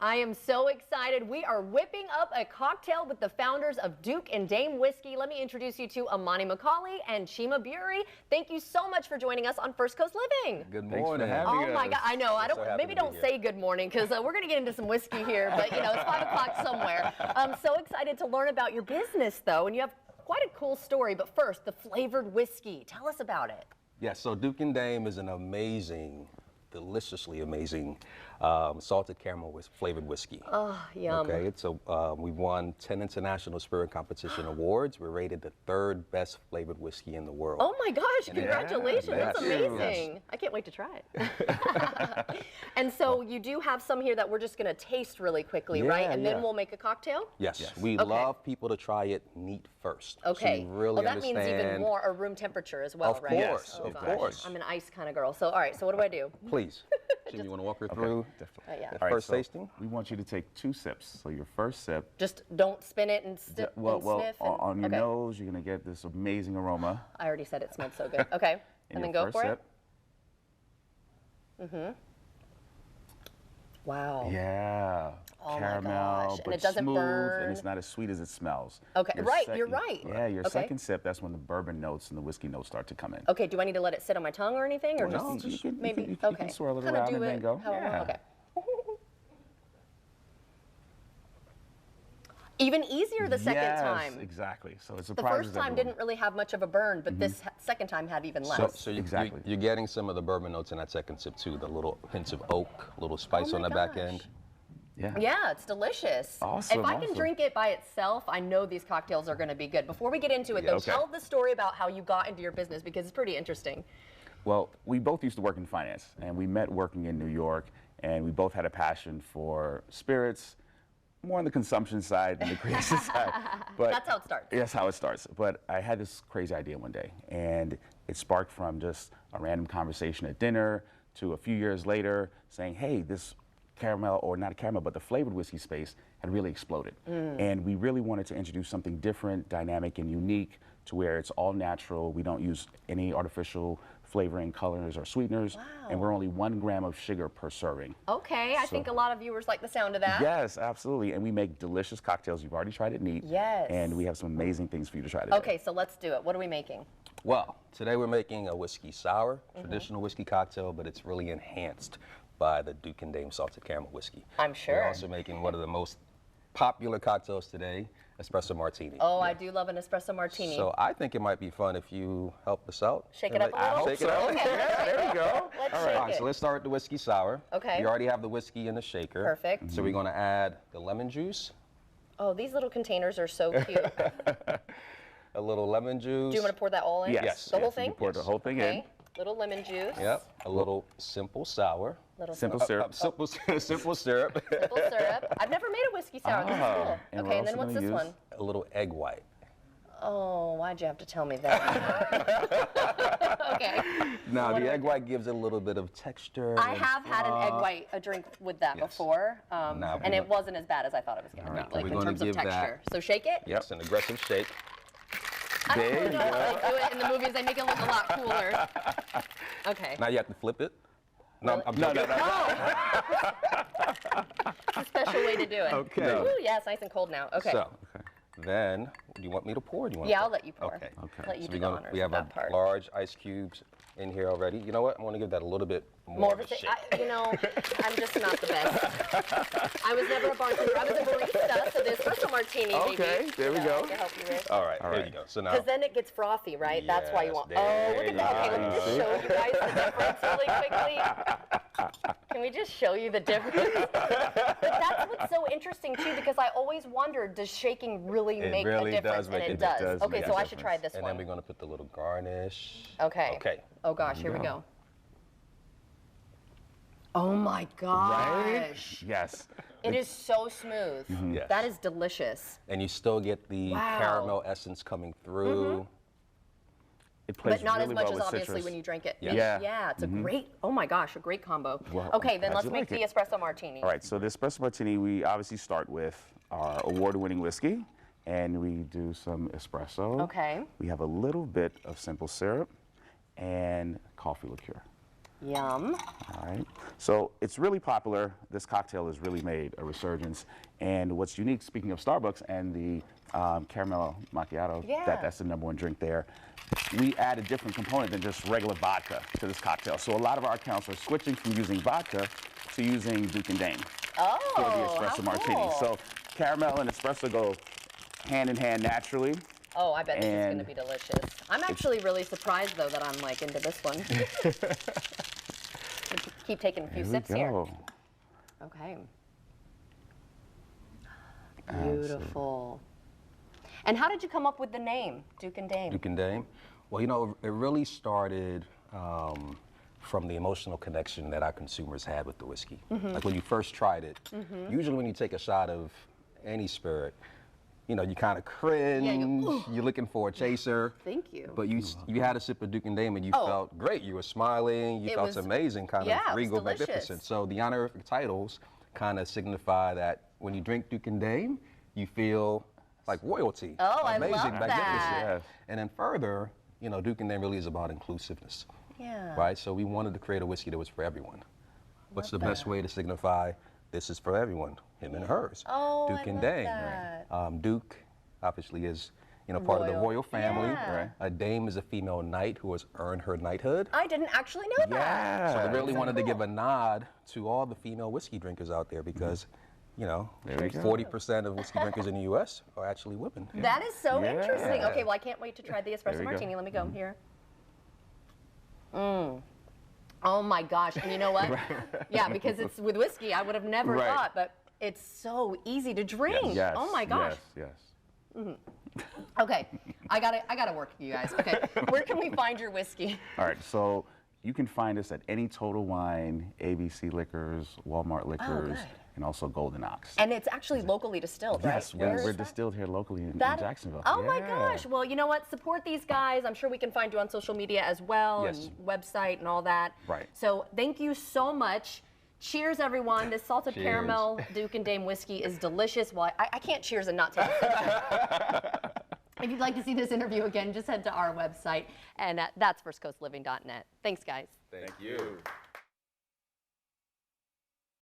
I am so excited. We are whipping up a cocktail with the founders of Duke and Dame Whiskey. Let me introduce you to Amani McCauley and Chima Bury. Thank you so much for joining us on First Coast Living. Good Thanks morning. for having us. Oh my God, I know. Maybe don't here. say good morning because we're going to get into some whiskey here, but you know, it's 5 o'clock somewhere. I'm so excited to learn about your business though, and you have quite a cool story. But first, the flavored whiskey. Tell us about it. Yes, so Duke and Dame is an amazing, deliciously amazing salted caramel flavored whiskey. Oh, yum. Okay, we've won 10 international spirit competition awards. We're rated the 3rd best flavored whiskey in the world. Oh my gosh, congratulations. That's thank you. amazing. I can't wait to try it. And so you do have some here that we're just going to taste really quickly, right? And then we'll make a cocktail? Yes, we love people to try it neat first. Okay. So you really well, that means even more, or room temperature as well, right? Yes, Oh, of gosh. course. I'm an ice kind of girl. So, all right, so what do I do? Please. Jim, you want to walk her through Definitely. Yeah. the All right, first so tasting? We want you to take 2 sips. So your first sip, Just don't spin it and, sniff. on your nose, you're going to get this amazing aroma. I already said it smelled so good. Okay. In And then your go first for sip. it. Wow. Yeah. Oh my Caramel, gosh. And but it doesn't smooth, burn. and it's not as sweet as it smells. Okay, Your right, sec- you're right. Yeah, your Okay. second sip, that's when the bourbon notes and the whiskey notes start to come in. Okay, do I need to let it sit on my tongue or anything? Or No, just you can- maybe? you Okay. can swirl it Kinda around do and then it go. how I want. Yeah. Okay. Even easier the second time. Exactly. So it The surprises first time everyone. didn't really have much of a burn, but this second time had even less. So Exactly. you're getting some of the bourbon notes in that second sip too, the little hints of oak, little spice Oh on my the back gosh. end. Yeah. Yeah, it's delicious. Awesome, If I can awesome. drink it by itself, I know these cocktails are going to be good. Before we get into it, though, okay. tell the story about how you got into your business because it's pretty interesting. Well, we both used to work in finance, and we met working in New York, and we both had a passion for spirits, more on the consumption side than the creation side. But That's how it starts. That's how it starts. But I had this crazy idea one day, and it sparked from just a random conversation at dinner to a few years later saying, hey, this caramel, or not caramel, but the flavored whiskey space had really exploded. And we really wanted to introduce something different, dynamic, and unique to where it's all natural. We don't use any artificial flavoring, colors, or sweeteners. And we're only 1 gram of sugar per serving. Okay, I think a lot of viewers like the sound of that. Yes, absolutely. And we make delicious cocktails. You've already tried it neat. Yes. And we have some amazing things for you to try today. Okay, so let's do it. What are we making? Well, today we're making a whiskey sour, traditional whiskey cocktail, but it's really enhanced by the Duke and Dame salted caramel whiskey. I'm sure. We're also making one of the most popular cocktails today, espresso martini. Oh, I do love an espresso martini. So I think it might be fun if you help us out. Shake it up a I little? Shake it up. Okay, Yeah, there you go. let's All shake right, it. so let's start with the whiskey sour. Okay. You already have the whiskey in the shaker. Perfect. So we're going to add the lemon juice, Oh, these little containers are so cute. a little lemon juice. Do you want to pour that all in? Yes. The whole yes, you thing? can pour the whole thing Okay. in. Little lemon juice. Yep. A little simple sour. Little Simple simple syrup. Simple syrup. syrup. I've never made a whiskey sour. This is cool. And we're Okay, and then also what's gonna this use- one? A little egg white. Oh, why'd you have to tell me that? Okay. Now, What do the I egg white gives it a little bit of texture. I and have had an egg fluff. white, a drink with that Yes. before, Now, and it wasn't as bad as I thought it was going to Alright, be, like we're in gonna terms of give that- texture. So shake it. Yes, an aggressive shake. I don't There really you know how they do it in the movies. They make it look a lot cooler. Okay. Now you have to flip it. No, Really? I'm No, joking. no, no. It's a special way to do it. Okay. Ooh, yeah, it's nice and cold now. Okay. So, then, do you want me to pour? Or do you want Yeah, to I'll let you pour. Okay. Let you So do we're the gonna, honors we of have that part. large ice cubes in here already. You know what? I'm going to give that a little bit More of a shake. thing. You know, I'm just not the best. I was never a bartender. I was a barista, so the espresso martini, Okay, maybe. there we you know, go. I can help you with. All right, there right. you go. So now, Because then it gets frothy, right? That's why you Yes, want. there Oh, look at you that. Okay, go. let me just show you guys the difference really quickly. Can we just show you the difference? But that's what's so interesting too, because I always wondered, does shaking really It make really a difference? does make and a it does. difference. Okay, Does so make I a should try this and one. then we're going to put the little garnish. Okay. Okay. Oh gosh, here we go. go. Oh my gosh. Yes. It is so smooth. Yes. That is delicious. And you still get the Wow. caramel essence coming through. It plays But not really as much well as with obviously citrus. when you drink it. Yeah. Yeah, it's a great, oh my gosh, a great combo. Well, Okay, I'm then glad let's you make like the it. espresso martini. All right, so the espresso martini, we obviously start with our award-winning whiskey, and we do some espresso. Okay. We have a little bit of simple syrup and coffee liqueur. Yum. All right. So it's really popular. This cocktail has really made a resurgence. And what's unique, speaking of Starbucks and the caramel macchiato, Yeah. that's the #1 drink there. We add a different component than just regular vodka to this cocktail. So a lot of our accounts are switching from using vodka to using Duke and Dame Oh, for the espresso how martini. cool. So caramel and espresso go hand in hand naturally. Oh, I bet this is going to And be delicious. I'm actually really surprised, though, that I'm like into this one. Keep taking a few sips Here we here. go. Okay. Beautiful. And how did you come up with the name, Duke and Dame? Duke and Dame. Well, you know, it really started from the emotional connection that our consumers had with the whiskey. Like when you first tried it, usually when you take a shot of any spirit, you know, you kind of cringe, you're looking for a chaser. Thank you. But you had a sip of Duke and Dame and you felt great. You were smiling, you It felt was- amazing, kind yeah, it of was regal, delicious. magnificent. So the honorific titles kind of signify that when you drink Duke and Dame, you feel like royalty. Oh, I amazing, love magnificent. that. Yes. And then further, you know, Duke and Dame really is about inclusiveness, Yeah. right? So we wanted to create a whiskey that was for everyone. What's the best that. way to signify this is for everyone, him and hers? Oh, Duke I and love Dame. that. Duke obviously is, you know, part of the Royal. royal family. Yeah. Right. A dame is a female knight who has earned her knighthood. I didn't actually know that. Yeah. So they really so wanted to cool. give a nod to all the female whiskey drinkers out there because, you know, There we go. 40% of whiskey drinkers in the U.S. are actually women. That is so Yeah. interesting. Okay, well, I can't wait to try the There espresso we go. martini. Let me go here. Oh my gosh. And you know what? Yeah, because it's with whiskey, I would have never Right. thought, but it's so easy to drink. Yes. Oh my gosh. Yes. Okay, I gotta work with you guys. Okay, where can we find your whiskey? All right, so you can find us at any Total Wine, ABC Liquors, Walmart Liquors, good. and also Golden Ox. And it's actually locally distilled, right? Yes, Where we're is that? distilled here locally in That- Jacksonville. Oh my Yeah. gosh. Well, you know what? Support these guys. I'm sure we can find you on social media as well Yes. and website and all that. Right. So thank you so much. Cheers, everyone. This salted Cheers. caramel Duke and Dame whiskey is delicious. Well, I can't cheers and not take a picture. If you'd like to see this interview again, just head to our website, and that's firstcoastliving.net. Thanks, guys. Thank you.